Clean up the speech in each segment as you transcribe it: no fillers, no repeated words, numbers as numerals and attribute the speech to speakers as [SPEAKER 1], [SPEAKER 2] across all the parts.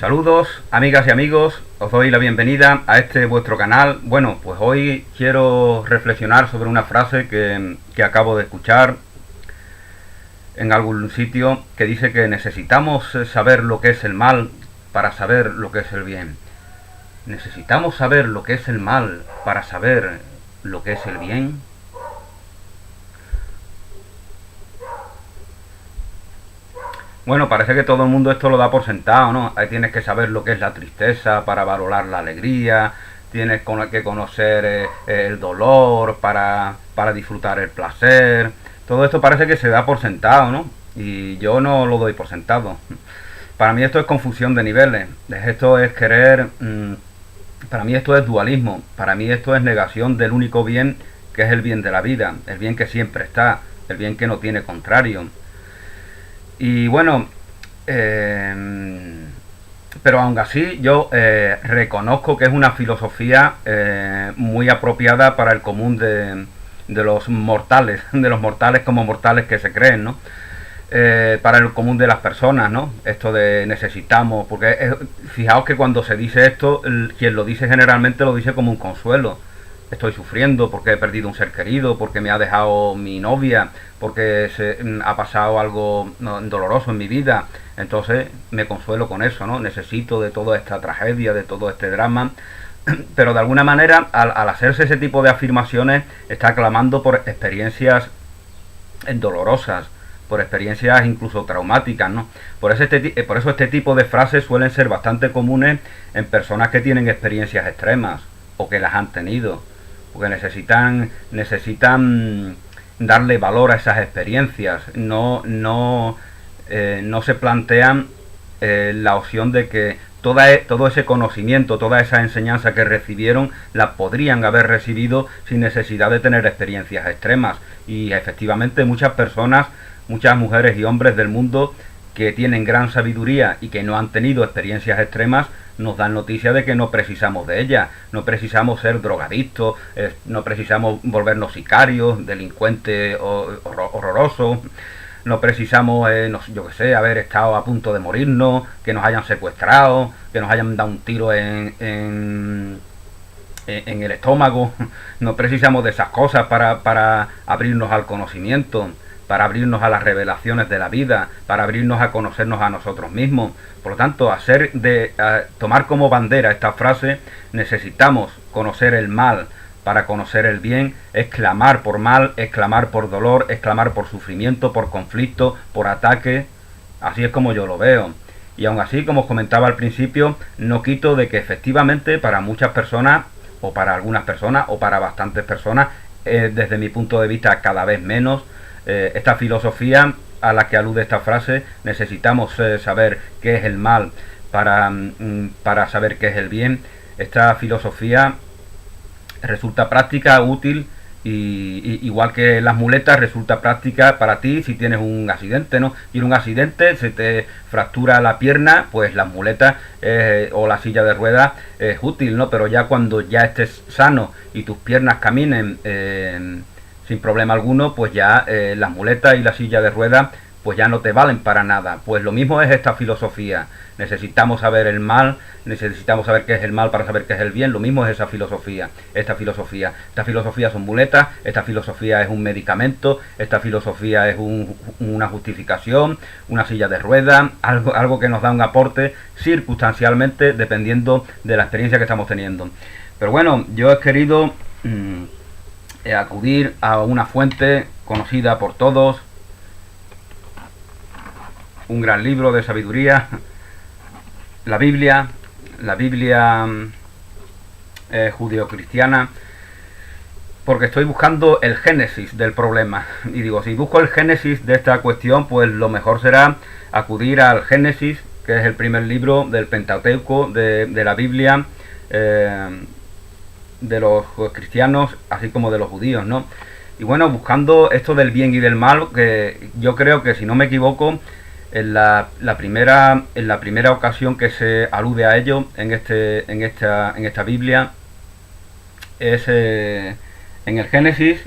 [SPEAKER 1] Saludos amigas y amigos, os doy la bienvenida a este vuestro canal. Bueno, pues hoy quiero reflexionar sobre una frase que acabo de escuchar en algún sitio que dice que necesitamos saber lo que es el mal para saber lo que es el bien. ¿Necesitamos saber lo que es el mal para saber lo que es el bien? Bueno, parece que todo el mundo esto lo da por sentado, ¿no? Ahí tienes que saber lo que es la tristeza para valorar la alegría, tienes que conocer el dolor para disfrutar el placer. Todo esto parece que se da por sentado, ¿no? Y yo no lo doy por sentado. Para mí esto es confusión de niveles. Esto es querer... para mí esto es dualismo. Para mí esto es negación del único bien que es el bien de la vida. El bien que siempre está. El bien que no tiene contrario. Y bueno, pero aún así yo reconozco que es una filosofía muy apropiada para el común de los mortales, de los mortales como mortales que se creen, ¿no? Para el común de las personas, ¿no? Esto de necesitamos, porque fijaos que cuando se dice esto, quien lo dice generalmente lo dice como un consuelo. Estoy sufriendo porque he perdido un ser querido, porque me ha dejado mi novia, porque ha pasado algo doloroso en mi vida. Entonces me consuelo con eso, ¿no? Necesito de toda esta tragedia, de todo este drama. Pero de alguna manera, al hacerse ese tipo de afirmaciones, está clamando por experiencias dolorosas, por experiencias incluso traumáticas, ¿no? Por eso este tipo de frases suelen ser bastante comunes en personas que tienen experiencias extremas o que las han tenido, porque necesitan darle valor a esas experiencias. No se plantean la opción de que todo ese conocimiento, toda esa enseñanza que recibieron, la podrían haber recibido sin necesidad de tener experiencias extremas. Y efectivamente muchas personas, muchas mujeres y hombres del mundo que tienen gran sabiduría y que no han tenido experiencias extremas, nos dan noticia de que no precisamos de ellas, no precisamos ser drogadictos, no precisamos volvernos sicarios, delincuentes horrorosos, no precisamos, yo que sé, haber estado a punto de morirnos, que nos hayan secuestrado, que nos hayan dado un tiro en el estómago. No precisamos de esas cosas para abrirnos al conocimiento, para abrirnos a las revelaciones de la vida, para abrirnos a conocernos a nosotros mismos. Por lo tanto, tomar como bandera esta frase, necesitamos conocer el mal para conocer el bien, es clamar por mal, es clamar por dolor, es clamar por sufrimiento, por conflicto, por ataque. Así es como yo lo veo. Y aún así, como os comentaba al principio, no quito de que efectivamente para muchas personas, o para algunas personas, o para bastantes personas, desde mi punto de vista cada vez menos, esta filosofía a la que alude esta frase, necesitamos saber qué es el mal para saber qué es el bien. Esta filosofía resulta práctica, útil, y igual que las muletas resulta práctica para ti si tienes un accidente, ¿no? Tienes un accidente, se te fractura la pierna, pues las muletas o la silla de ruedas es útil, ¿no? Pero ya cuando ya estés sano y tus piernas caminen sin problema alguno, pues ya las muletas y la silla de ruedas pues ya no te valen para nada. Pues lo mismo es esta filosofía. Necesitamos saber el mal, necesitamos saber qué es el mal para saber qué es el bien. Lo mismo es esa filosofía, esta filosofía son muletas, esta filosofía es un medicamento, esta filosofía es una justificación, una silla de ruedas, algo que nos da un aporte circunstancialmente dependiendo de la experiencia que estamos teniendo. Pero bueno, yo he querido acudir a una fuente conocida por todos, un gran libro de sabiduría, la Biblia judeocristiana, porque estoy buscando el génesis del problema. Y digo, si busco el génesis de esta cuestión, pues lo mejor será acudir al Génesis, que es el primer libro del Pentateuco, de la Biblia, de los cristianos, así como de los judíos, ¿no? Y bueno, buscando esto del bien y del mal, que yo creo que, si no me equivoco, en la primera ocasión que se alude a ello en esta Biblia es en el Génesis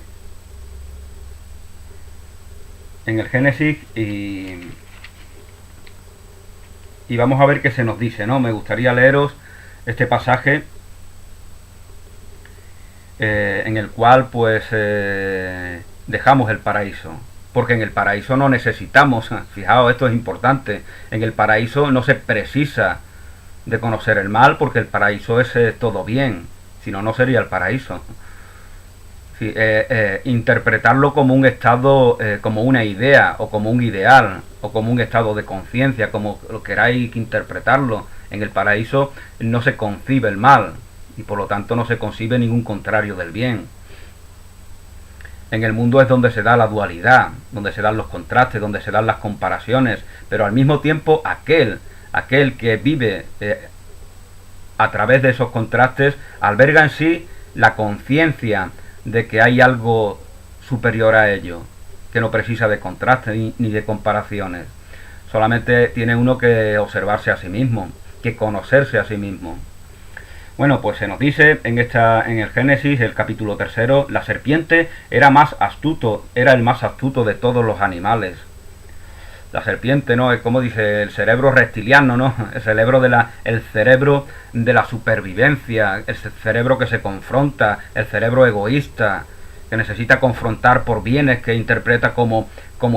[SPEAKER 1] y Y vamos a ver qué se nos dice, ¿no? Me gustaría leeros este pasaje en el cual pues dejamos el paraíso. Porque en el paraíso no necesitamos, fijaos, esto es importante, en el paraíso no se precisa de conocer el mal porque el paraíso es todo bien, si no, no sería el paraíso. Sí, interpretarlo como un estado, como una idea o como un ideal o como un estado de conciencia, como lo queráis interpretarlo. En el paraíso no se concibe el mal y por lo tanto no se concibe ningún contrario del bien. En el mundo es donde se da la dualidad, donde se dan los contrastes, donde se dan las comparaciones, pero al mismo tiempo aquel que vive a través de esos contrastes alberga en sí la conciencia de que hay algo superior a ello, que no precisa de contrastes ni de comparaciones. Solamente tiene uno que observarse a sí mismo, que conocerse a sí mismo. Bueno, pues se nos dice en el Génesis, el capítulo 3, la serpiente era el más astuto de todos los animales. La serpiente, ¿no? Es como dice el cerebro reptiliano, ¿no? El cerebro de la supervivencia, el cerebro que se confronta, el cerebro egoísta, que necesita confrontar por bienes que interpreta como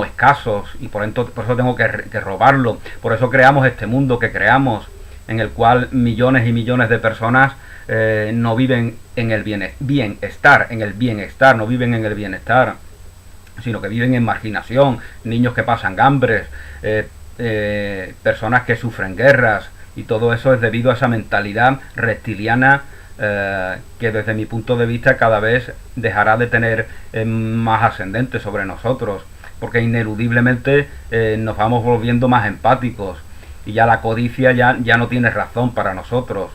[SPEAKER 1] escasos y por eso tengo que robarlo. Por eso creamos este mundo que creamos, en el cual millones y millones de personas no viven en el bienestar, no viven en el bienestar, sino que viven en marginación, niños que pasan hambres, personas que sufren guerras, y todo eso es debido a esa mentalidad reptiliana que desde mi punto de vista cada vez dejará de tener más ascendente sobre nosotros, porque ineludiblemente nos vamos volviendo más empáticos y ya la codicia ya no tiene razón para nosotros,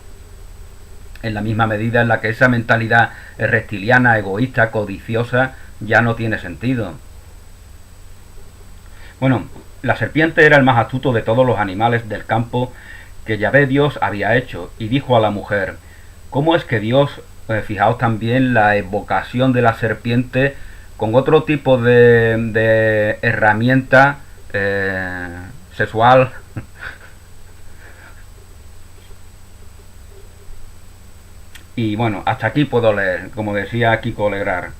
[SPEAKER 1] en la misma medida en la que esa mentalidad reptiliana, egoísta, codiciosa ya no tiene sentido. Bueno, la serpiente era el más astuto de todos los animales del campo que Yahvé Dios había hecho, y dijo a la mujer: ¿cómo es que Dios, fijaos también la evocación de la serpiente con otro tipo de herramienta sexual? Y bueno, hasta aquí puedo leer, como decía Kiko Legrar.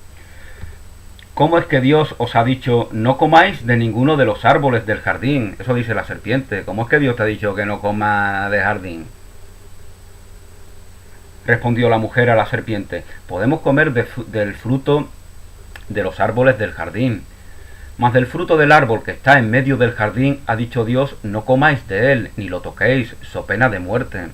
[SPEAKER 1] ¿Cómo es que Dios os ha dicho no comáis de ninguno de los árboles del jardín? Eso dice la serpiente. ¿Cómo es que Dios te ha dicho que no comas de jardín? Respondió la mujer a la serpiente: podemos comer del fruto de los árboles del jardín, mas del fruto del árbol que está en medio del jardín ha dicho Dios: no comáis de él, ni lo toquéis, so pena de muerte.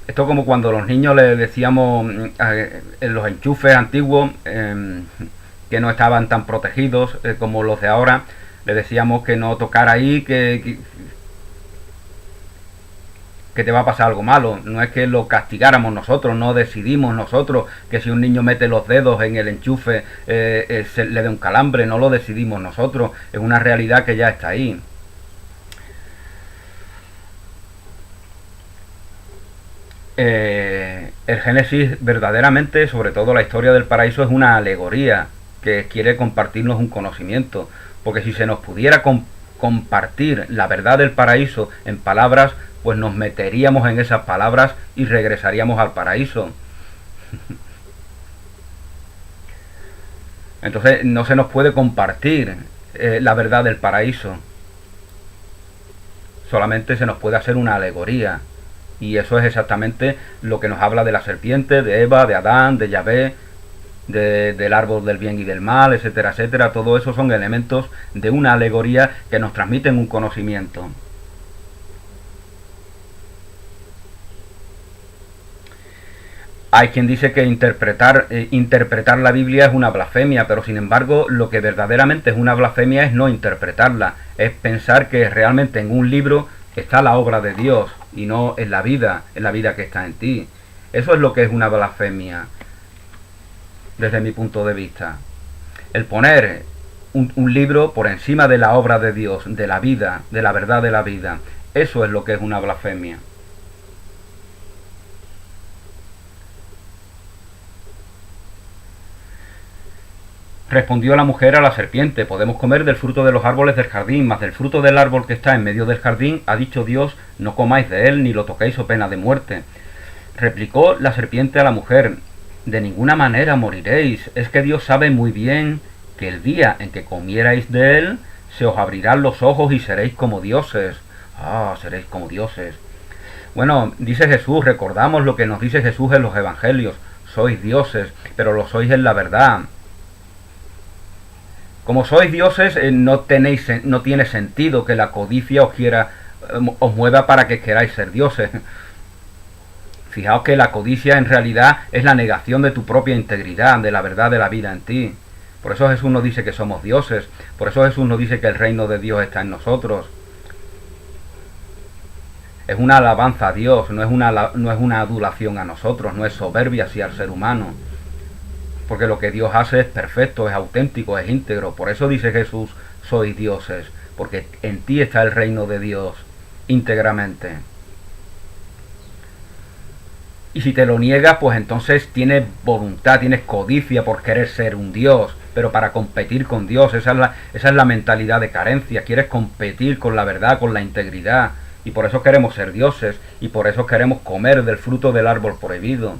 [SPEAKER 1] Esto como cuando los niños les decíamos en los enchufes antiguos que no estaban tan protegidos como los de ahora, les decíamos que no tocara ahí, que te va a pasar algo malo. No es que lo castigáramos nosotros, no decidimos nosotros que si un niño mete los dedos en el enchufe se le dé un calambre, no lo decidimos nosotros, es una realidad que ya está ahí. El Génesis verdaderamente, sobre todo la historia del paraíso, es una alegoría que quiere compartirnos un conocimiento, porque si se nos pudiera compartir la verdad del paraíso en palabras, pues nos meteríamos en esas palabras y regresaríamos al paraíso. Entonces no se nos puede compartir la verdad del paraíso, solamente se nos puede hacer una alegoría. Y eso es exactamente lo que nos habla de la serpiente, de Eva, de Adán, de Yahvé, del árbol del bien y del mal, etcétera, etcétera. Todo eso son elementos de una alegoría que nos transmiten un conocimiento. Hay quien dice que interpretar la Biblia es una blasfemia, pero sin embargo lo que verdaderamente es una blasfemia es no interpretarla, es pensar que realmente en un libro está la obra de Dios y no en la vida que está en ti. Eso es lo que es una blasfemia, desde mi punto de vista. El poner un libro por encima de la obra de Dios, de la vida, de la verdad de la vida, eso es lo que es una blasfemia. Respondió la mujer a la serpiente: podemos comer del fruto de los árboles del jardín, mas del fruto del árbol que está en medio del jardín, ha dicho Dios, no comáis de él, ni lo toquéis o pena de muerte. Replicó la serpiente a la mujer: de ninguna manera moriréis, es que Dios sabe muy bien que el día en que comierais de él, se os abrirán los ojos y seréis como dioses. Ah, seréis como dioses. Bueno, dice Jesús, recordamos lo que nos dice Jesús en los evangelios: sois dioses, pero lo sois en la verdad. Como sois dioses, no tiene sentido que la codicia os mueva para que queráis ser dioses. Fijaos que la codicia en realidad es la negación de tu propia integridad, de la verdad de la vida en ti. Por eso Jesús nos dice que somos dioses, por eso Jesús nos dice que el reino de Dios está en nosotros. Es una alabanza a Dios, no es una adulación a nosotros, no es soberbia hacia el ser humano. Porque lo que Dios hace es perfecto, es auténtico, es íntegro. Por eso dice Jesús, sois dioses, porque en ti está el reino de Dios íntegramente. Y si te lo niegas, pues entonces tienes voluntad, tienes codicia por querer ser un Dios, pero para competir con Dios. Esa es la mentalidad de carencia. Quieres competir con la verdad, con la integridad. Y por eso queremos ser dioses, y por eso queremos comer del fruto del árbol prohibido.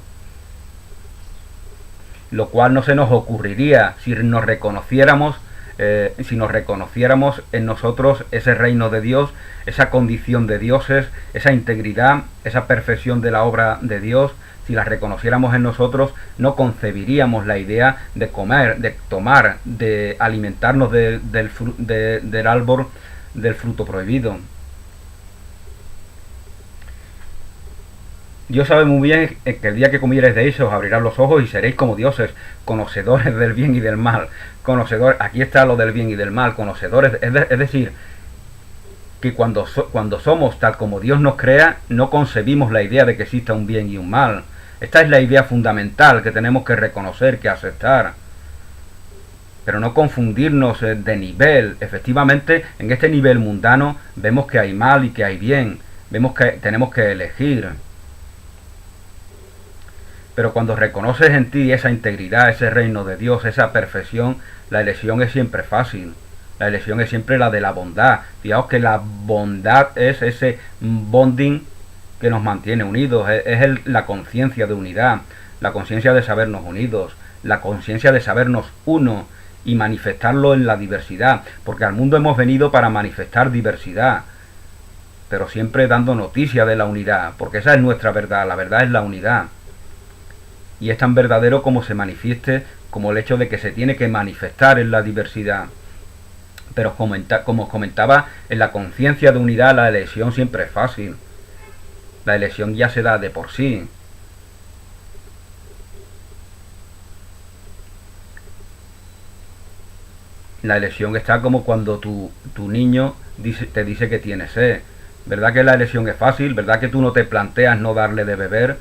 [SPEAKER 1] Lo cual no se nos ocurriría si nos reconociéramos en nosotros ese reino de Dios, esa condición de dioses, esa integridad, esa perfección de la obra de Dios. Si la reconociéramos en nosotros, no concebiríamos la idea de comer, de tomar, de alimentarnos del árbol del fruto prohibido. Dios sabe muy bien que el día que comiereis de eso os abrirán los ojos y seréis como dioses, conocedores del bien y del mal. Conocedores, aquí está lo del bien y del mal, conocedores, es decir, que cuando somos tal como Dios nos crea, no concebimos la idea de que exista un bien y un mal. Esta es la idea fundamental que tenemos que reconocer, que aceptar. Pero no confundirnos de nivel. Efectivamente, en este nivel mundano vemos que hay mal y que hay bien. Vemos que tenemos que elegir. Pero cuando reconoces en ti esa integridad, ese reino de Dios, esa perfección, la elección es siempre fácil. La elección es siempre la de la bondad. Fijaos que la bondad es ese bonding que nos mantiene unidos. Es la conciencia de unidad, la conciencia de sabernos unidos, la conciencia de sabernos uno y manifestarlo en la diversidad. Porque al mundo hemos venido para manifestar diversidad, pero siempre dando noticia de la unidad, porque esa es nuestra verdad. La verdad es la unidad. Y es tan verdadero como se manifieste, como el hecho de que se tiene que manifestar en la diversidad. Pero como os comentaba, en la conciencia de unidad la elección siempre es fácil. La elección ya se da de por sí. La elección está como cuando tu niño te dice que tiene sed. ¿Verdad que la elección es fácil? ¿Verdad que tú no te planteas no darle de beber?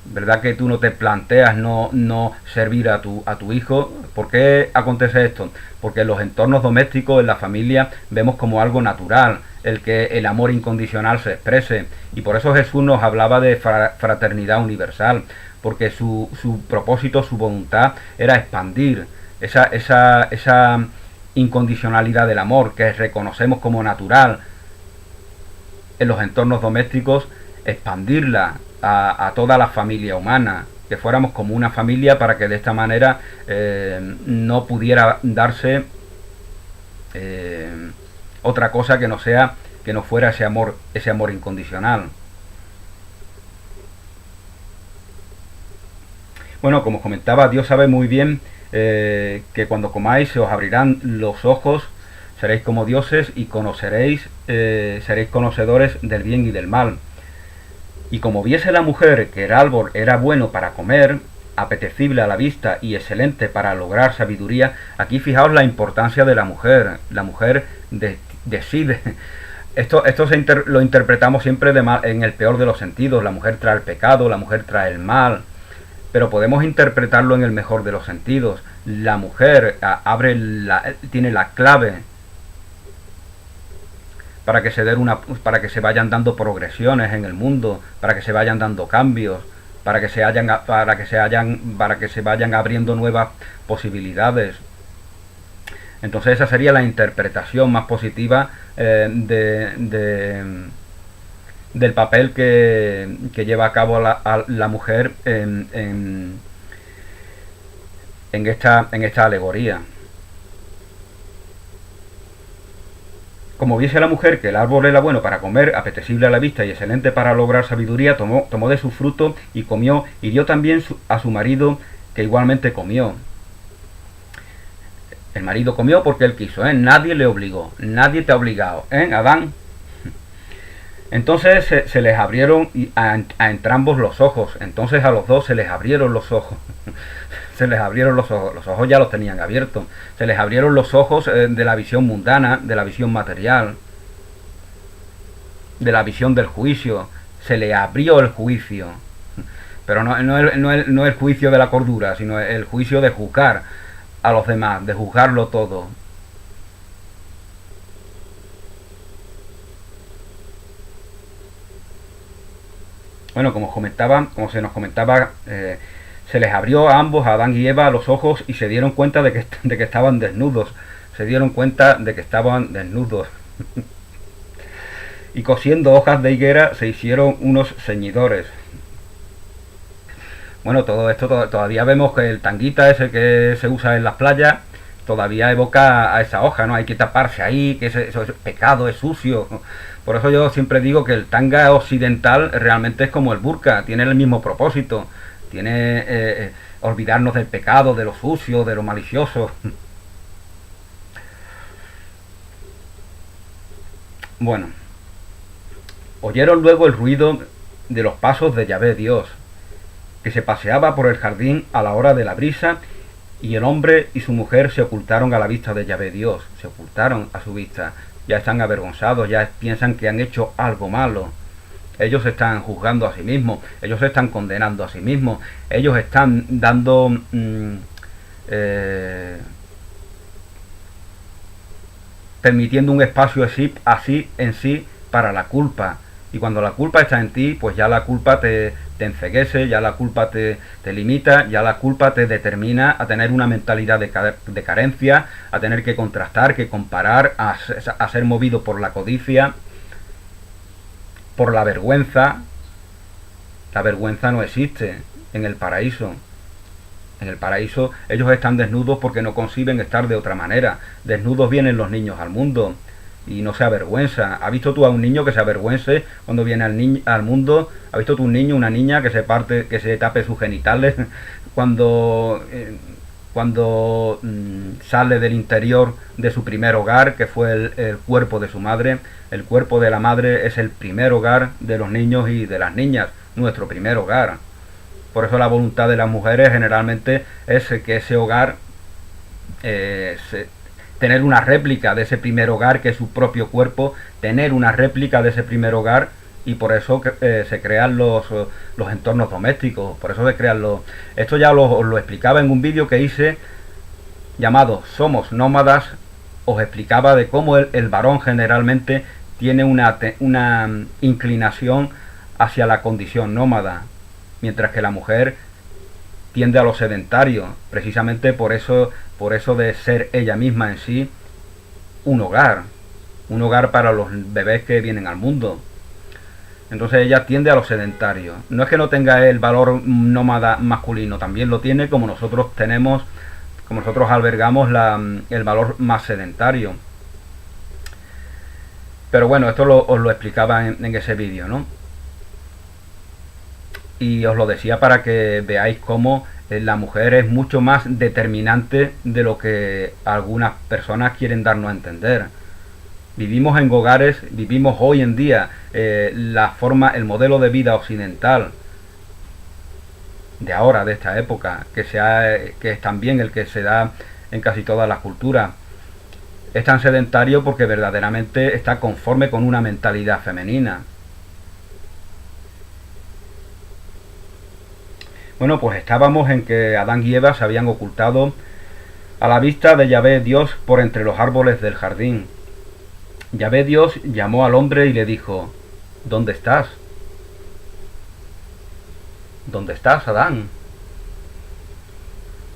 [SPEAKER 1] ¿Verdad que tú no te planteas no servir a tu hijo? ¿Por qué acontece esto? Porque en los entornos domésticos, en la familia, vemos como algo natural el que el amor incondicional se exprese. Y por eso Jesús nos hablaba de fraternidad universal, porque su propósito, su voluntad era expandir esa incondicionalidad del amor que reconocemos como natural en los entornos domésticos, expandirla a toda la familia humana, que fuéramos como una familia, para que de esta manera no pudiera darse otra cosa que no fuera ese amor incondicional. Bueno, como os comentaba, Dios sabe muy bien que cuando comáis se os abrirán los ojos, seréis como dioses y seréis conocedores del bien y del mal. Y como viese la mujer que el árbol era bueno para comer, apetecible a la vista y excelente para lograr sabiduría, aquí fijaos la importancia de la mujer. La mujer decide. Esto lo interpretamos siempre en el peor de los sentidos. La mujer trae el pecado, la mujer trae el mal. Pero podemos interpretarlo en el mejor de los sentidos. La mujer tiene la clave para que se vayan dando progresiones en el mundo, para que se vayan dando cambios, para que se vayan abriendo nuevas posibilidades. Entonces esa sería la interpretación más positiva del papel que lleva a cabo a la mujer en esta alegoría. Como viese la mujer que el árbol era bueno para comer, apetecible a la vista y excelente para lograr sabiduría, tomó de su fruto y comió, y dio también a su marido, que igualmente comió. El marido comió porque él quiso, nadie le obligó, nadie te ha obligado, Adán. Entonces se les abrieron a entrambos los ojos, entonces a los dos se les abrieron los ojos. Se les abrieron los ojos ya los tenían abiertos, se les abrieron los ojos de la visión mundana, de la visión material, de la visión del juicio, se le abrió el juicio, pero no el juicio de la cordura, sino el juicio de juzgar a los demás, de juzgarlo todo. Bueno, como se nos comentaba, se les abrió a ambos, a Adán y Eva, los ojos y se dieron cuenta de que estaban desnudos. Se dieron cuenta de que estaban desnudos. Y cosiendo hojas de higuera se hicieron unos ceñidores. Bueno, todo esto todavía vemos que el tanguita ese que se usa en las playas todavía evoca a esa hoja, ¿no? Hay que taparse ahí, que eso es pecado, es sucio. Por eso yo siempre digo que el tanga occidental realmente es como el burka, tiene el mismo propósito. Tiene olvidarnos del pecado, de lo sucio, de lo malicioso. Bueno, oyeron luego el ruido de los pasos de Yahvé Dios, que se paseaba por el jardín a la hora de la brisa, y el hombre y su mujer se ocultaron a la vista de Yahvé Dios, se ocultaron a su vista, ya están avergonzados, ya piensan que han hecho algo malo. Ellos se están juzgando a sí mismos, ellos se están condenando a sí mismos, ellos están dando permitiendo un espacio así en sí para la culpa. Y cuando la culpa está en ti, pues ya la culpa te enceguece, ya la culpa te limita, ya la culpa te determina a tener una mentalidad de carencia, a tener que contrastar, que comparar, a ser movido por la codicia, por la vergüenza. La vergüenza no existe en el paraíso. En el paraíso ellos están desnudos porque no conciben estar de otra manera. Desnudos vienen los niños al mundo y no se avergüenza. ¿Has visto tú a un niño que se avergüence cuando viene al mundo? ¿Has visto tú un niño, una niña que se tape sus genitales cuando sale del interior de su primer hogar, que fue el cuerpo de su madre? El cuerpo de la madre es el primer hogar de los niños y de las niñas, nuestro primer hogar. Por eso la voluntad de las mujeres generalmente es que ese hogar, tener una réplica de ese primer hogar, que es su propio cuerpo, tener una réplica de ese primer hogar, y por eso se crean los entornos domésticos, por eso se crean los... Esto ya lo explicaba en un vídeo que hice llamado Somos Nómadas. Os explicaba de cómo el varón generalmente tiene una inclinación hacia la condición nómada, mientras que la mujer tiende a lo sedentario, precisamente por eso de ser ella misma en sí un hogar para los bebés que vienen al mundo. Entonces ella tiende a lo sedentario. No es que no tenga el valor nómada masculino, también lo tiene, como nosotros albergamos el valor más sedentario. Pero bueno, esto os lo explicaba en ese vídeo, ¿no? Y os lo decía para que veáis cómo la mujer es mucho más determinante de lo que algunas personas quieren darnos a entender. Vivimos en hogares, vivimos hoy en día el modelo de vida occidental de ahora, de esta época, que es también el que se da en casi todas las culturas. Es tan sedentario porque verdaderamente está conforme con una mentalidad femenina. Bueno, pues estábamos en que Adán y Eva se habían ocultado a la vista de Yahvé Dios por entre los árboles del jardín. Yahvé Dios llamó al hombre y le dijo: ¿Dónde estás? ¿Dónde estás, Adán?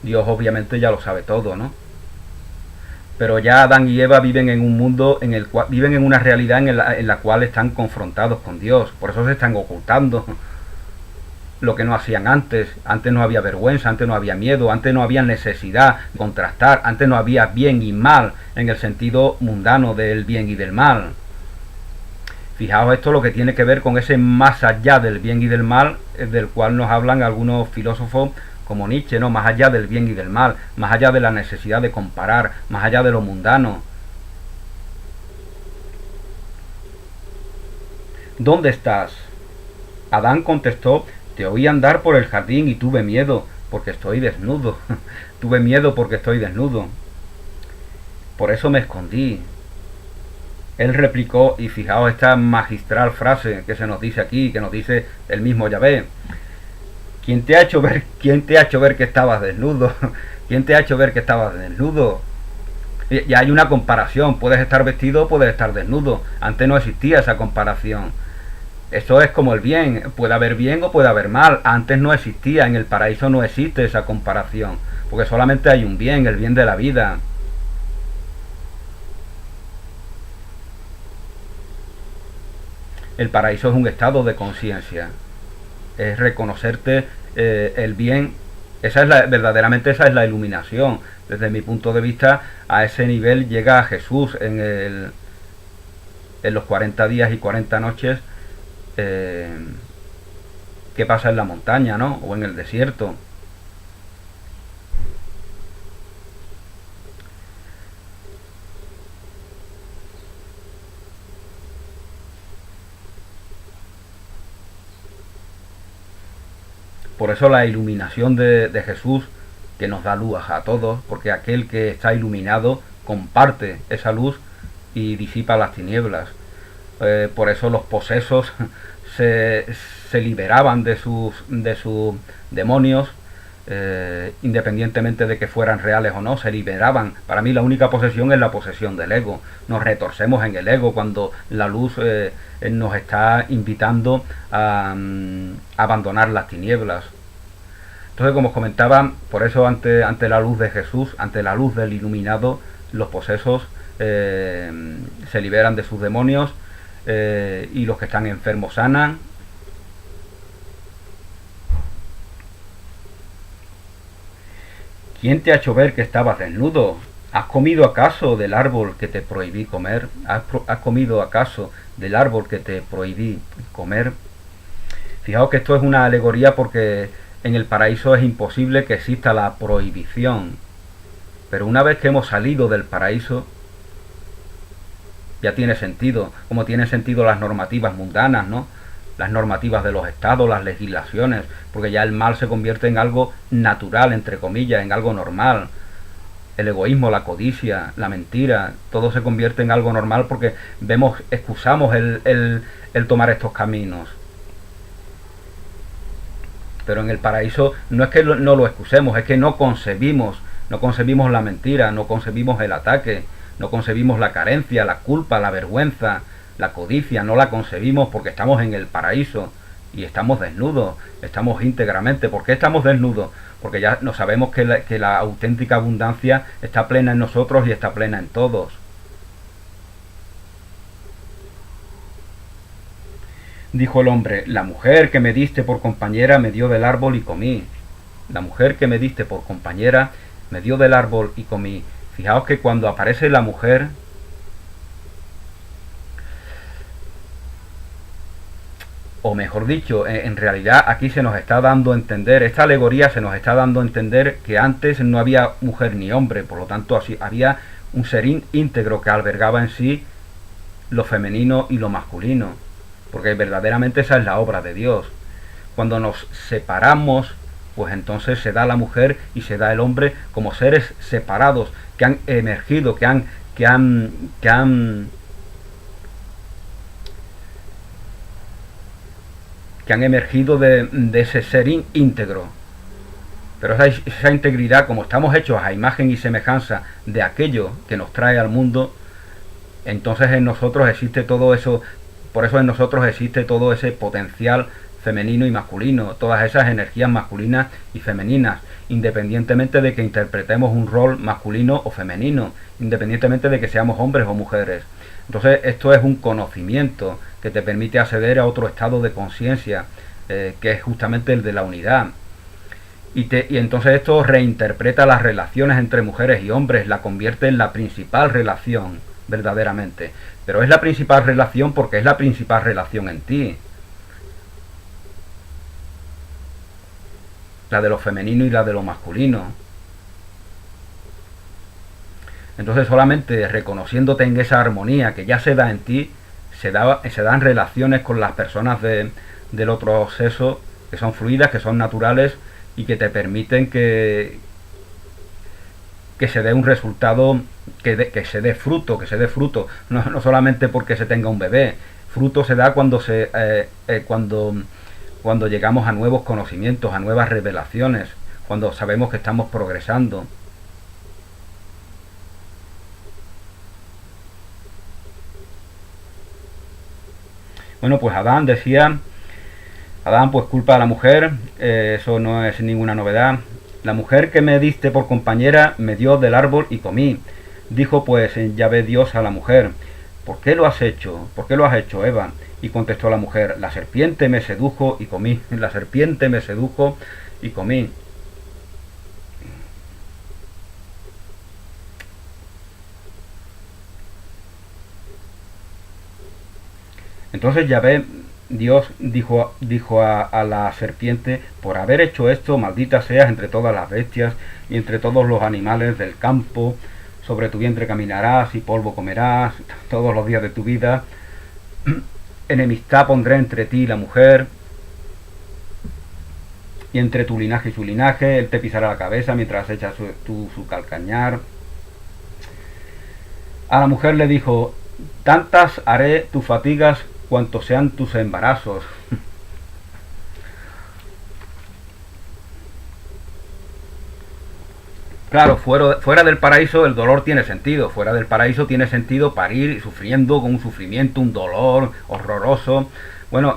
[SPEAKER 1] Dios obviamente ya lo sabe todo, ¿no? Pero ya Adán y Eva viven en un mundo en el cual viven en una realidad en la cual están confrontados con Dios, por eso se están ocultando lo que no hacían antes. Antes no había vergüenza, antes no había miedo, antes no había necesidad de contrastar, antes no había bien y mal en el sentido mundano del bien y del mal. Fijaos esto lo que tiene que ver con ese más allá del bien y del mal, del cual nos hablan algunos filósofos como Nietzsche, ¿no? Más allá del bien y del mal, más allá de la necesidad de comparar, más allá de lo mundano. ¿Dónde estás? Adán contestó: te oí andar por el jardín y tuve miedo, porque estoy desnudo. Tuve miedo porque estoy desnudo. Por eso me escondí. Él replicó, y fijaos esta magistral frase que se nos dice aquí, que nos dice el mismo Yahvé: ¿quién te ha hecho ver que estabas desnudo? ¿Quién te ha hecho ver que estabas desnudo? Ya hay una comparación, puedes estar vestido o puedes estar desnudo. Antes no existía esa comparación. Esto es como el bien, puede haber bien o puede haber mal. Antes no existía, en el paraíso no existe esa comparación, porque solamente hay un bien, el bien de la vida. El paraíso es un estado de conciencia, es reconocerte el bien. Verdaderamente esa es la iluminación. Desde mi punto de vista, a ese nivel llega Jesús en los 40 días y 40 noches que pasa en la montaña, ¿no? O en el desierto. Por eso la iluminación de Jesús, que nos da luz a todos, porque aquel que está iluminado comparte esa luz y disipa las tinieblas. Por eso los posesos se liberaban de sus demonios, independientemente de que fueran reales o no, se liberaban. Para mí la única posesión es la posesión del ego. Nos retorcemos en el ego cuando la luz nos está invitando a abandonar las tinieblas. Entonces, como os comentaba, por eso ante la luz de Jesús, ante la luz del iluminado, los posesos se liberan de sus demonios, y los que están enfermos sanan. ¿Quién te ha hecho ver que estabas desnudo? ¿Has comido acaso del árbol que te prohibí comer? ¿Has comido acaso del árbol que te prohibí comer? Fijaos que esto es una alegoría porque en el paraíso es imposible que exista la prohibición. Pero una vez que hemos salido del paraíso, ya tiene sentido, como tienen sentido las normativas mundanas, ¿no? Las normativas de los estados, las legislaciones, porque ya el mal se convierte en algo natural, entre comillas, en algo normal. El egoísmo, la codicia, la mentira, todo se convierte en algo normal porque excusamos el tomar estos caminos. Pero en el paraíso no es que no lo excusemos, es que no concebimos la mentira, no concebimos el ataque, no concebimos la carencia, la culpa, la vergüenza, la codicia, no la concebimos porque estamos en el paraíso y estamos desnudos, estamos íntegramente. ¿Por qué estamos desnudos? Porque ya no sabemos que la auténtica abundancia está plena en nosotros y está plena en todos. Dijo el hombre: la mujer que me diste por compañera me dio del árbol y comí. La mujer que me diste por compañera me dio del árbol y comí. Fijaos que cuando aparece la mujer, o mejor dicho, en realidad aquí se nos está dando a entender, esta alegoría se nos está dando a entender que antes no había mujer ni hombre, por lo tanto así había un ser íntegro que albergaba en sí lo femenino y lo masculino, porque verdaderamente esa es la obra de Dios. Cuando nos separamos, pues entonces se da la mujer y se da el hombre como seres separados, que han emergido, que han emergido de ese ser íntegro. Pero esa integridad, como estamos hechos a imagen y semejanza de aquello que nos trae al mundo, entonces en nosotros existe todo eso. Por eso en nosotros existe todo ese potencial femenino y masculino, todas esas energías masculinas y femeninas, independientemente de que interpretemos un rol masculino o femenino, independientemente de que seamos hombres o mujeres. Entonces esto es un conocimiento que te permite acceder a otro estado de conciencia, que es justamente el de la unidad. Y entonces esto reinterpreta las relaciones entre mujeres y hombres, la convierte en la principal relación, verdaderamente. Pero es la principal relación porque es la principal relación en ti. La de lo femenino y la de lo masculino. Entonces solamente reconociéndote en esa armonía que ya se da en ti, se dan relaciones con las personas del otro sexo que son fluidas, que son naturales y que te permiten que se dé un resultado, que se dé fruto, no solamente porque se tenga un bebé. Fruto se da cuando llegamos a nuevos conocimientos, a nuevas revelaciones, cuando sabemos que estamos progresando. Bueno, pues Adán pues culpa a la mujer, eso no es ninguna novedad. La mujer que me diste por compañera me dio del árbol y comí. Dijo pues Yahvé Dios a la mujer: ¿por qué lo has hecho? ¿Por qué lo has hecho, Eva? Y contestó la mujer: la serpiente me sedujo y comí. La serpiente me sedujo y comí. Entonces Yahvé Dios dijo a la serpiente: por haber hecho esto, maldita seas entre todas las bestias y entre todos los animales del campo. Sobre tu vientre caminarás y polvo comerás todos los días de tu vida. Enemistad pondré entre ti y la mujer, y entre tu linaje y su linaje. Él te pisará la cabeza mientras echas su calcañar. A la mujer le dijo: tantas haré tus fatigas cuantos sean tus embarazos. Claro, fuera del paraíso el dolor tiene sentido. Fuera del paraíso tiene sentido parir sufriendo, con un sufrimiento, un dolor horroroso. Bueno,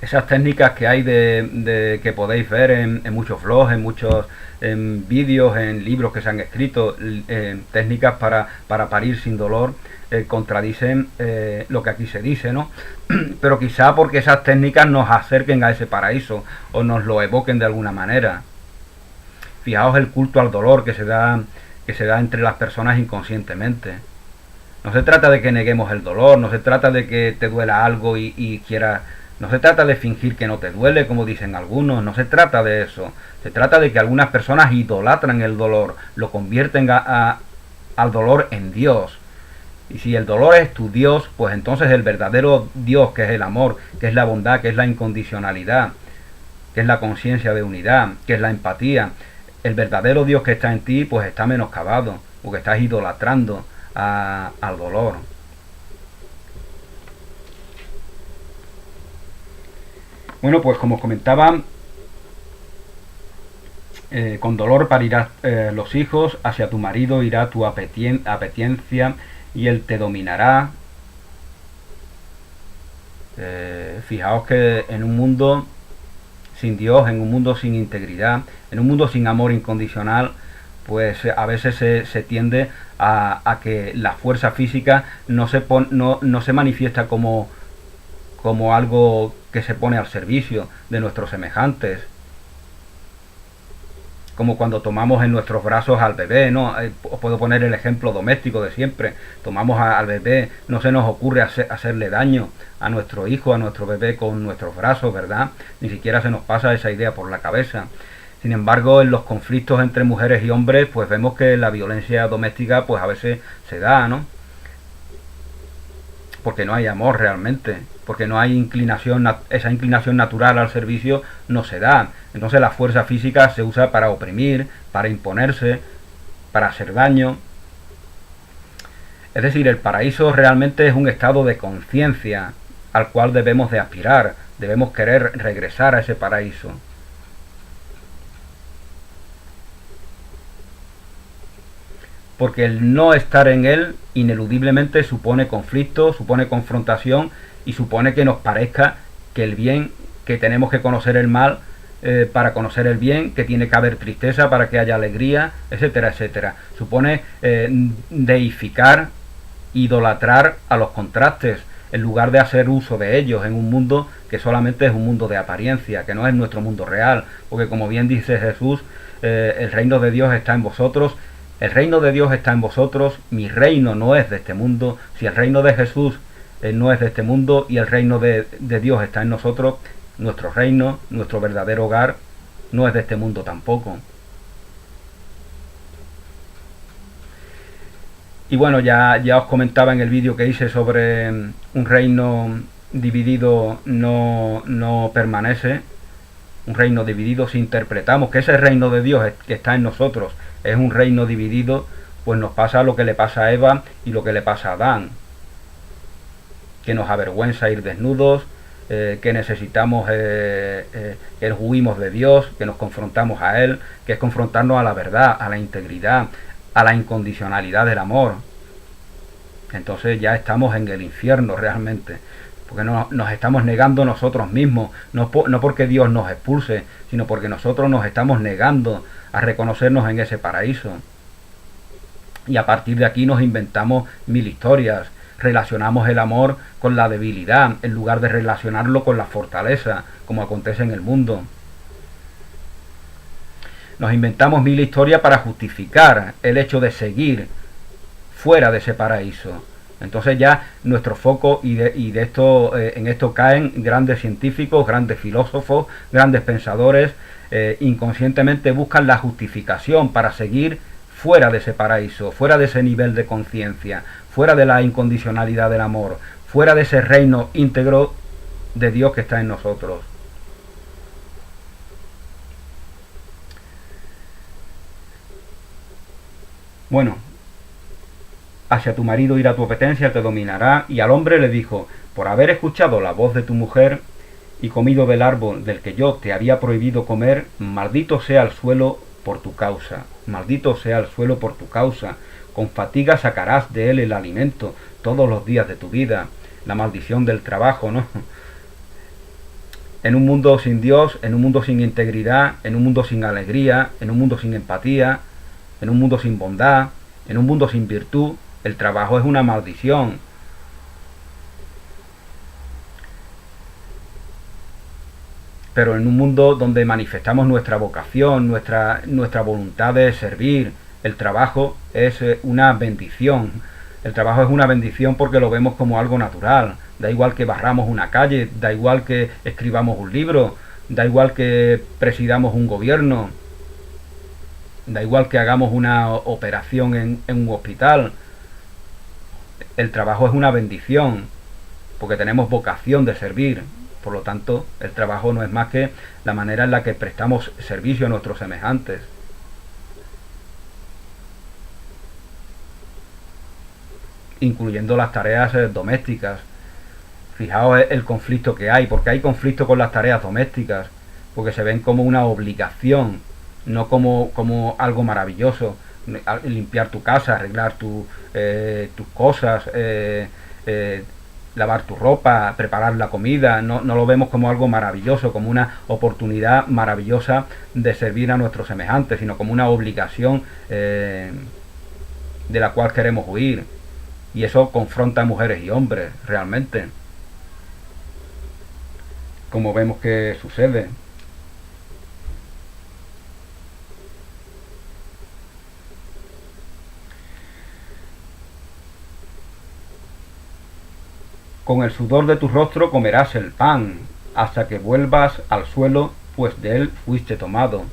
[SPEAKER 1] esas técnicas que hay que podéis ver en muchos vlogs, en muchos vídeos, en libros que se han escrito, técnicas para parir sin dolor, contradicen lo que aquí se dice, ¿no? Pero quizá porque esas técnicas nos acerquen a ese paraíso o nos lo evoquen de alguna manera. Fijaos el culto al dolor que se da entre las personas inconscientemente. No se trata de que neguemos el dolor, no se trata de que te duela algo y quieras. No se trata de fingir que no te duele, como dicen algunos, no se trata de eso. Se trata de que algunas personas idolatran el dolor, lo convierten al dolor en Dios. Y si el dolor es tu Dios, pues entonces el verdadero Dios, que es el amor, que es la bondad, que es la incondicionalidad, que es la conciencia de unidad, que es la empatía, el verdadero Dios que está en ti, pues está menoscabado, porque estás idolatrando al dolor. Bueno, pues como os comentaba, con dolor parirás los hijos, hacia tu marido irá tu apetencia y él te dominará. Fijaos que en un mundo sin Dios, en un mundo sin integridad, en un mundo sin amor incondicional, pues a veces se tiende a que la fuerza física no se manifiesta como algo que se pone al servicio de nuestros semejantes, como cuando tomamos en nuestros brazos al bebé, ¿no? Os puedo poner el ejemplo doméstico de siempre. Tomamos al bebé, no se nos ocurre hacerle daño a nuestro hijo, a nuestro bebé con nuestros brazos, ¿verdad? Ni siquiera se nos pasa esa idea por la cabeza. Sin embargo, en los conflictos entre mujeres y hombres, pues vemos que la violencia doméstica, pues a veces se da, ¿no? Porque no hay amor realmente, porque no hay inclinación, esa inclinación natural al servicio no se da. Entonces la fuerza física se usa para oprimir, para imponerse, para hacer daño. Es decir, el paraíso realmente es un estado de conciencia al cual debemos de aspirar, debemos querer regresar a ese paraíso. Porque el no estar en él ineludiblemente supone conflicto, supone confrontación y supone que nos parezca que el bien, que tenemos que conocer el mal para conocer el bien, que tiene que haber tristeza para que haya alegría, etcétera, etcétera. Supone deificar, idolatrar a los contrastes, en lugar de hacer uso de ellos en un mundo que solamente es un mundo de apariencia, que no es nuestro mundo real, porque como bien dice Jesús, el reino de Dios está en vosotros, el reino de Dios está en vosotros, mi reino no es de este mundo. Si el reino de Jesús no es de este mundo y el reino de Dios está en nosotros, nuestro reino, nuestro verdadero hogar, no es de este mundo tampoco. Y bueno, ya os comentaba en el vídeo que hice sobre un reino dividido no permanece. Un reino dividido, si interpretamos que ese reino de Dios que está en nosotros es un reino dividido, pues nos pasa lo que le pasa a Eva y lo que le pasa a Adán, que nos avergüenza ir desnudos, que necesitamos, que huimos de Dios, que nos confrontamos a Él, que es confrontarnos a la verdad, a la integridad, a la incondicionalidad del amor. Entonces ya estamos en el infierno realmente, porque nos estamos negando nosotros mismos, no porque Dios nos expulse, sino porque nosotros nos estamos negando a reconocernos en ese paraíso. Y a partir de aquí nos inventamos mil historias, relacionamos el amor con la debilidad, en lugar de relacionarlo con la fortaleza, como acontece en el mundo. Nos inventamos mil historias para justificar el hecho de seguir fuera de ese paraíso. Entonces ya nuestro foco en esto caen grandes científicos, grandes filósofos, grandes pensadores, inconscientemente buscan la justificación para seguir fuera de ese paraíso, fuera de ese nivel de conciencia, fuera de la incondicionalidad del amor, fuera de ese reino íntegro de Dios que está en nosotros. Bueno, hacia tu marido irá tu apetencia, te dominará. Y al hombre le dijo, por haber escuchado la voz de tu mujer y comido del árbol del que yo te había prohibido comer, maldito sea el suelo por tu causa, maldito sea el suelo por tu causa, con fatiga sacarás de él el alimento todos los días de tu vida. La maldición del trabajo, ¿no? En un mundo sin Dios, en un mundo sin integridad, en un mundo sin alegría, en un mundo sin empatía, en un mundo sin bondad, en un mundo sin virtud, el trabajo es una maldición. Pero en un mundo donde manifestamos nuestra vocación, nuestra voluntad de servir, el trabajo es una bendición. El trabajo es una bendición porque lo vemos como algo natural. Da igual que barramos una calle, da igual que escribamos un libro, da igual que presidamos un gobierno, da igual que hagamos una operación en un hospital. El trabajo es una bendición porque tenemos vocación de servir. Por lo tanto, el trabajo no es más que la manera en la que prestamos servicio a nuestros semejantes. Incluyendo las tareas domésticas. Fijaos el conflicto que hay, porque hay conflicto con las tareas domésticas, porque se ven como una obligación, no como algo maravilloso. Limpiar tu casa, arreglar tus cosas, lavar tu ropa, preparar la comida, no lo vemos como algo maravilloso, como una oportunidad maravillosa de servir a nuestros semejantes, sino como una obligación de la cual queremos huir. Y eso confronta a mujeres y hombres, realmente. Como vemos que sucede. Con el sudor de tu rostro comerás el pan, hasta que vuelvas al suelo, pues de él fuiste tomado.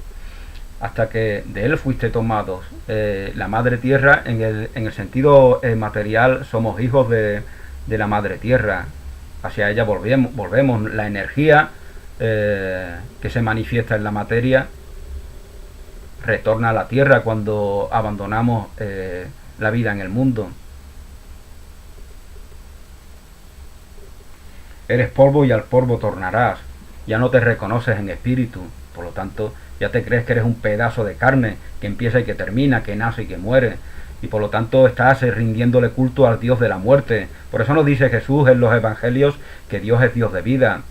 [SPEAKER 1] Hasta que de él fuiste tomados. La madre tierra, en el sentido material, somos hijos de la madre tierra. Hacia ella volvemos. La energía que se manifiesta en la materia retorna a la tierra cuando abandonamos la vida en el mundo. Eres polvo y al polvo tornarás. Ya no te reconoces en espíritu, por lo tanto ya te crees que eres un pedazo de carne que empieza y que termina, que nace y que muere, y por lo tanto estás rindiéndole culto al Dios de la muerte. Por eso nos dice Jesús en los evangelios que Dios es Dios de vida.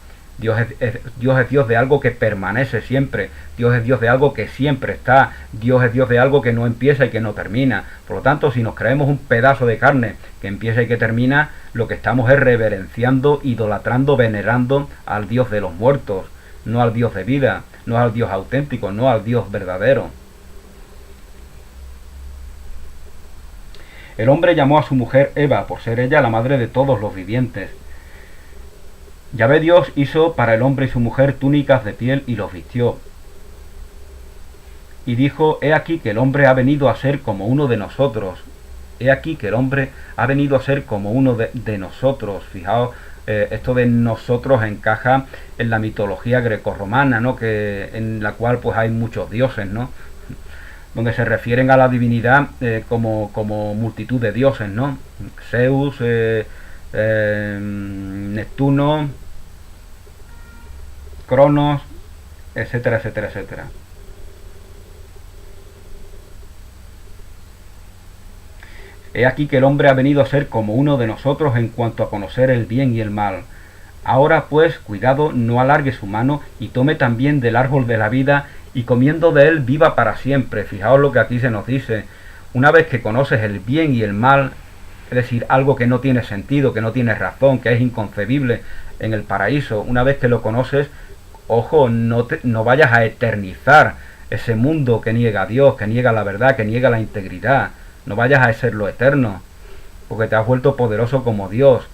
[SPEAKER 1] Dios es Dios de algo que permanece siempre. Dios es Dios de algo que siempre está. Dios es Dios de algo que no empieza y que no termina. Por lo tanto, si nos creemos un pedazo de carne que empieza y que termina, lo que estamos es reverenciando, idolatrando, venerando al Dios de los muertos, no al Dios de vida, no al Dios auténtico, no al Dios verdadero. El hombre llamó a su mujer Eva, por ser ella la madre de todos los vivientes. Yahvé Dios hizo para el hombre y su mujer túnicas de piel y los vistió. Y dijo, he aquí que el hombre ha venido a ser como uno de nosotros. He aquí que el hombre ha venido a ser como uno de nosotros. Fijaos, esto de nosotros encaja en la mitología grecorromana, ¿no? En la cual pues hay muchos dioses, ¿no? Donde se refieren a la divinidad como multitud de dioses, ¿no? Zeus, Neptuno, Cronos, etcétera, etcétera, etcétera. He aquí que el hombre ha venido a ser como uno de nosotros en cuanto a conocer el bien y el mal. Ahora pues, cuidado, no alargue su mano y tome también del árbol de la vida y comiendo de él viva para siempre. Fijaos lo que aquí se nos dice. Una vez que conoces el bien y el mal, es decir, algo que no tiene sentido, que no tiene razón, que es inconcebible en el paraíso, una vez que lo conoces, ojo, no vayas a eternizar ese mundo que niega a Dios, que niega la verdad, que niega la integridad. No vayas a ser lo eterno, porque te has vuelto poderoso como Dios.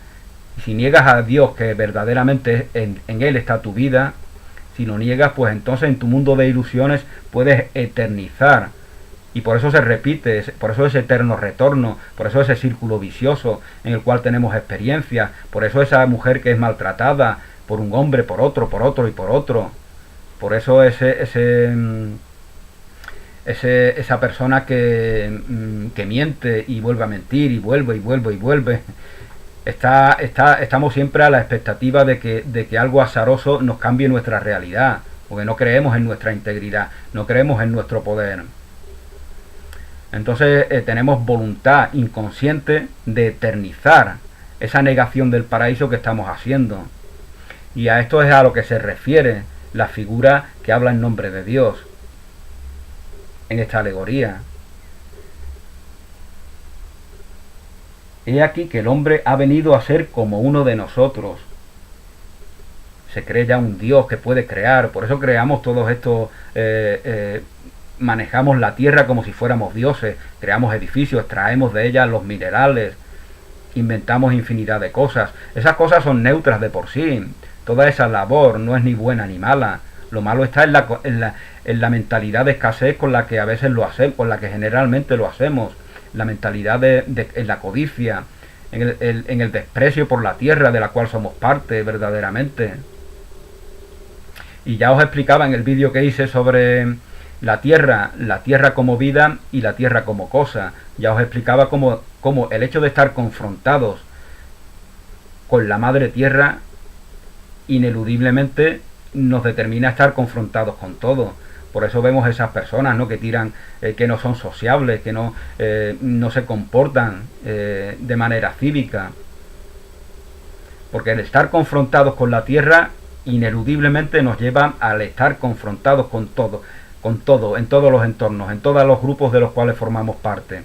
[SPEAKER 1] Y si niegas a Dios, que verdaderamente en Él está tu vida, si lo niegas, pues entonces en tu mundo de ilusiones puedes eternizar. Y por eso se repite, por eso ese eterno retorno, por eso ese círculo vicioso en el cual tenemos experiencia, por eso esa mujer que es maltratada por un hombre, por otro y por otro. Por eso esa persona que miente y vuelve a mentir y vuelve. Estamos siempre a la expectativa de que algo azaroso nos cambie nuestra realidad, porque no creemos en nuestra integridad, no creemos en nuestro poder. Entonces tenemos voluntad inconsciente de eternizar esa negación del paraíso que estamos haciendo. Y a esto es a lo que se refiere la figura que habla en nombre de Dios en esta alegoría. He aquí que el hombre ha venido a ser como uno de nosotros. Se cree ya un Dios que puede crear, por eso creamos todos estos, manejamos la tierra como si fuéramos dioses, creamos edificios, extraemos de ellas los minerales, inventamos infinidad de cosas. Esas cosas son neutras de por sí, toda esa labor no es ni buena ni mala. Lo malo está en la mentalidad de escasez con la que a veces lo hacemos, con la que generalmente lo hacemos, la mentalidad en la codicia, en el desprecio por la tierra de la cual somos parte verdaderamente. Y ya os explicaba en el vídeo que hice sobre la tierra como vida y la tierra como cosa. Ya os explicaba cómo el hecho de estar confrontados con la madre tierra ineludiblemente nos determina a estar confrontados con todo. Por eso vemos esas personas, ¿no?, que tiran, que no son sociables, que no se comportan de manera cívica. Porque el estar confrontados con la tierra ineludiblemente nos lleva al estar confrontados con todo, en todos los entornos, en todos los grupos de los cuales formamos parte.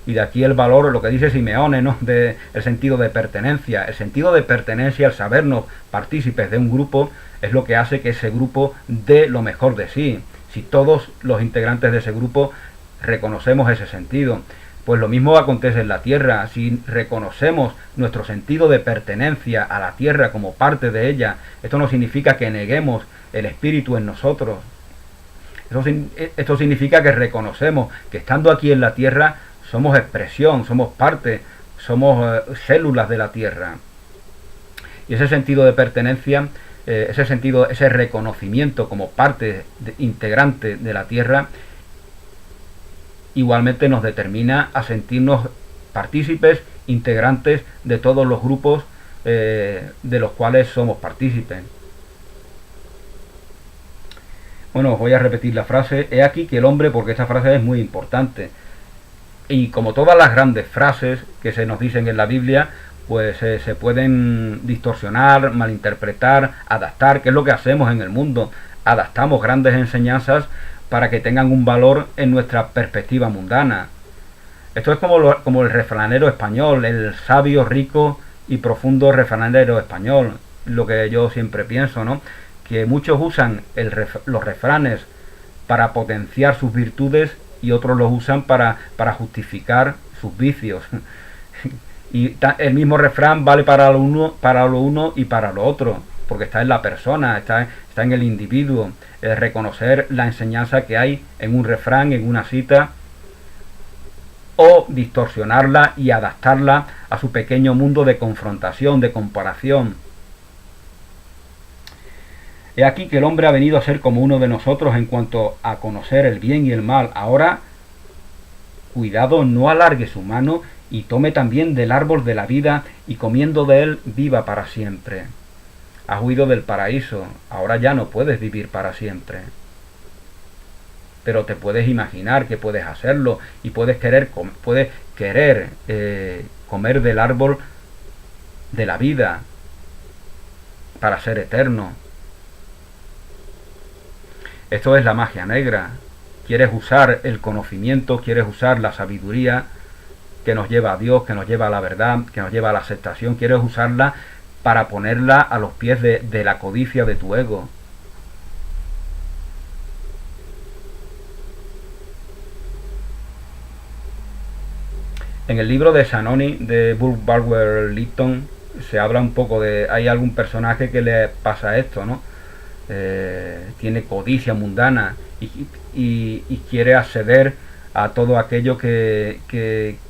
[SPEAKER 1] Y de aquí el valor, lo que dice Simeone, ¿no?, de el sentido de pertenencia. El sentido de pertenencia, el sabernos partícipes de un grupo, es lo que hace que ese grupo dé lo mejor de sí. Si todos los integrantes de ese grupo reconocemos ese sentido, pues lo mismo acontece en la tierra. Si reconocemos nuestro sentido de pertenencia a la tierra como parte de ella, esto no significa que neguemos el espíritu en nosotros. Esto significa que reconocemos que estando aquí en la tierra somos expresión, somos parte, somos células de la tierra. Y ese sentido de pertenencia, ese reconocimiento como parte integrante de la tierra, igualmente nos determina a sentirnos partícipes, integrantes de todos los grupos de los cuales somos partícipes. Bueno, os voy a repetir la frase. He aquí que el hombre, porque esta frase es muy importante. Y como todas las grandes frases que se nos dicen en la Biblia, pues se pueden distorsionar, malinterpretar, adaptar, que es lo que hacemos en el mundo. Adaptamos grandes enseñanzas para que tengan un valor en nuestra perspectiva mundana. Esto es como el refranero español, el sabio, rico y profundo refranero español. Lo que yo siempre pienso, ¿no? Que muchos usan los refranes para potenciar sus virtudes y otros los usan para justificar sus vicios. Y el mismo refrán vale para lo uno y para lo otro, porque está en la persona, está en el individuo. Reconocer la enseñanza que hay en un refrán, en una cita, o distorsionarla y adaptarla a su pequeño mundo de confrontación, de comparación. He aquí que el hombre ha venido a ser como uno de nosotros en cuanto a conocer el bien y el mal. Ahora, cuidado, no alargue su mano y tome también del árbol de la vida y comiendo de él viva para siempre. Has huido del paraíso, ahora ya no puedes vivir para siempre. Pero te puedes imaginar que puedes hacerlo y puedes querer comer del árbol de la vida para ser eterno. Esto es la magia negra. Quieres usar el conocimiento, quieres usar la sabiduría que nos lleva a Dios, que nos lleva a la verdad, que nos lleva a la aceptación, quieres usarla para ponerla a los pies de la codicia de tu ego. En el libro de Sanoni, de Burke Barber Lytton, se habla un poco hay algún personaje que le pasa esto, ¿no? Tiene codicia mundana y quiere acceder a todo aquello que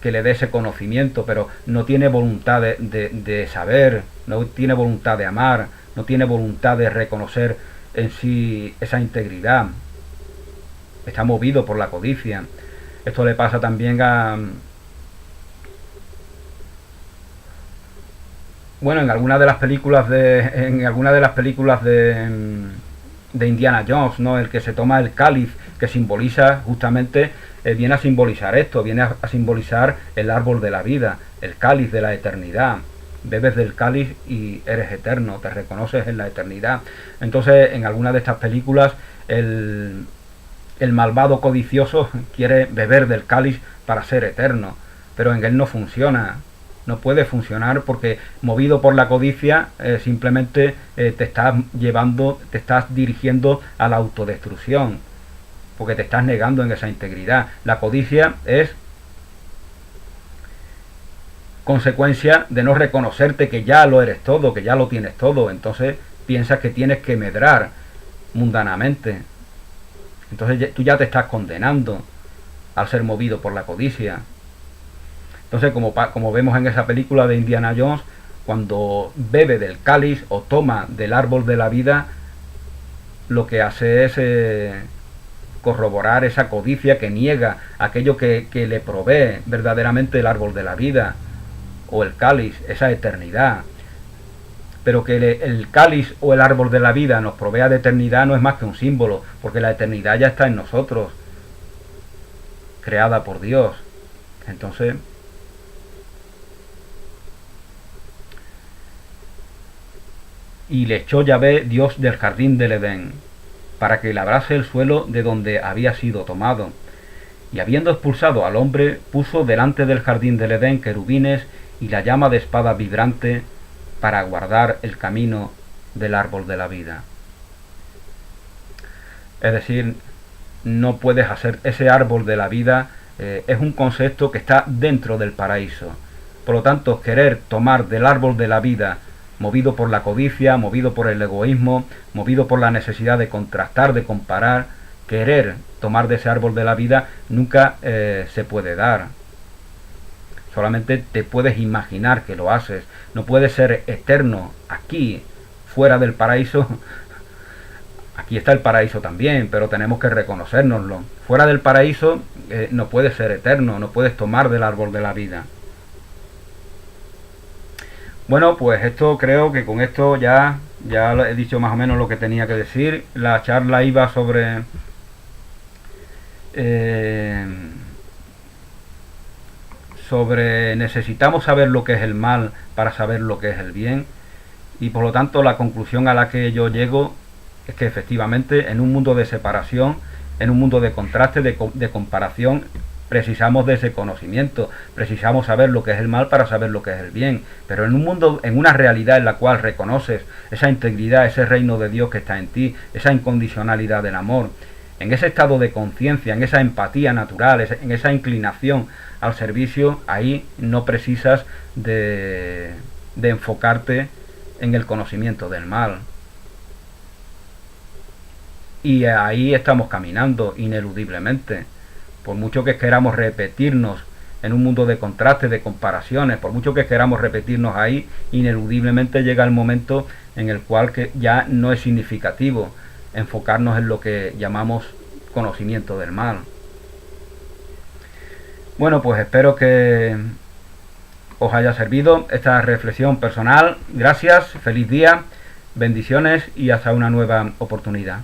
[SPEAKER 1] le dé ese conocimiento, pero no tiene voluntad de saber, no tiene voluntad de amar, no tiene voluntad de reconocer en sí esa integridad. Está movido por la codicia. Esto le pasa también bueno, en algunas de las películas de Indiana Jones, ¿no? El que se toma el cáliz, que simboliza justamente, viene a simbolizar esto, viene a simbolizar el árbol de la vida, el cáliz de la eternidad. Bebes del cáliz y eres eterno, te reconoces en la eternidad. Entonces, en algunas de estas películas, el malvado codicioso quiere beber del cáliz para ser eterno, pero en él no funciona. No puede funcionar porque movido por la codicia simplemente te estás dirigiendo a la autodestrucción, porque te estás negando en esa integridad. La codicia es consecuencia de no reconocerte que ya lo eres todo, que ya lo tienes todo. Entonces piensas que tienes que medrar mundanamente. Entonces tú ya te estás condenando al ser movido por la codicia. Entonces, como vemos en esa película de Indiana Jones, cuando bebe del cáliz o toma del árbol de la vida, lo que hace es corroborar esa codicia que niega aquello que le provee verdaderamente el árbol de la vida o el cáliz, esa eternidad. Pero que el cáliz o el árbol de la vida nos provea de eternidad no es más que un símbolo, porque la eternidad ya está en nosotros, creada por Dios. Entonces, y le echó Yahvé, Dios del jardín del Edén, para que labrase el suelo de donde había sido tomado. Y habiendo expulsado al hombre, puso delante del jardín del Edén querubines y la llama de espada vibrante para guardar el camino del árbol de la vida. Es decir, no puedes hacer ese árbol de la vida, es un concepto que está dentro del paraíso. Por lo tanto, querer tomar del árbol de la vida movido por la codicia, movido por el egoísmo, movido por la necesidad de contrastar, de comparar, querer tomar de ese árbol de la vida nunca se puede dar. Solamente te puedes imaginar que lo haces. No puedes ser eterno aquí, fuera del paraíso. Aquí está el paraíso también, pero tenemos que reconocérnoslo. Fuera del paraíso no puedes ser eterno, no puedes tomar del árbol de la vida. Bueno, pues esto creo que con esto ya he dicho más o menos lo que tenía que decir. La charla iba sobre sobre necesitamos saber lo que es el mal para saber lo que es el bien, y por lo tanto la conclusión a la que yo llego es que efectivamente en un mundo de separación, en un mundo de contraste, de comparación, precisamos de ese conocimiento, precisamos saber lo que es el mal para saber lo que es el bien, pero en un mundo, en una realidad en la cual reconoces esa integridad, ese reino de Dios que está en ti, esa incondicionalidad del amor, en ese estado de conciencia, en esa empatía natural, en esa inclinación al servicio, ahí no precisas de enfocarte en el conocimiento del mal. Y ahí estamos caminando ineludiblemente. Por mucho que queramos repetirnos en un mundo de contrastes, de comparaciones, por mucho que queramos repetirnos ahí, ineludiblemente llega el momento en el cual que ya no es significativo enfocarnos en lo que llamamos conocimiento del mal. Bueno, pues espero que os haya servido esta reflexión personal. Gracias, feliz día, bendiciones y hasta una nueva oportunidad.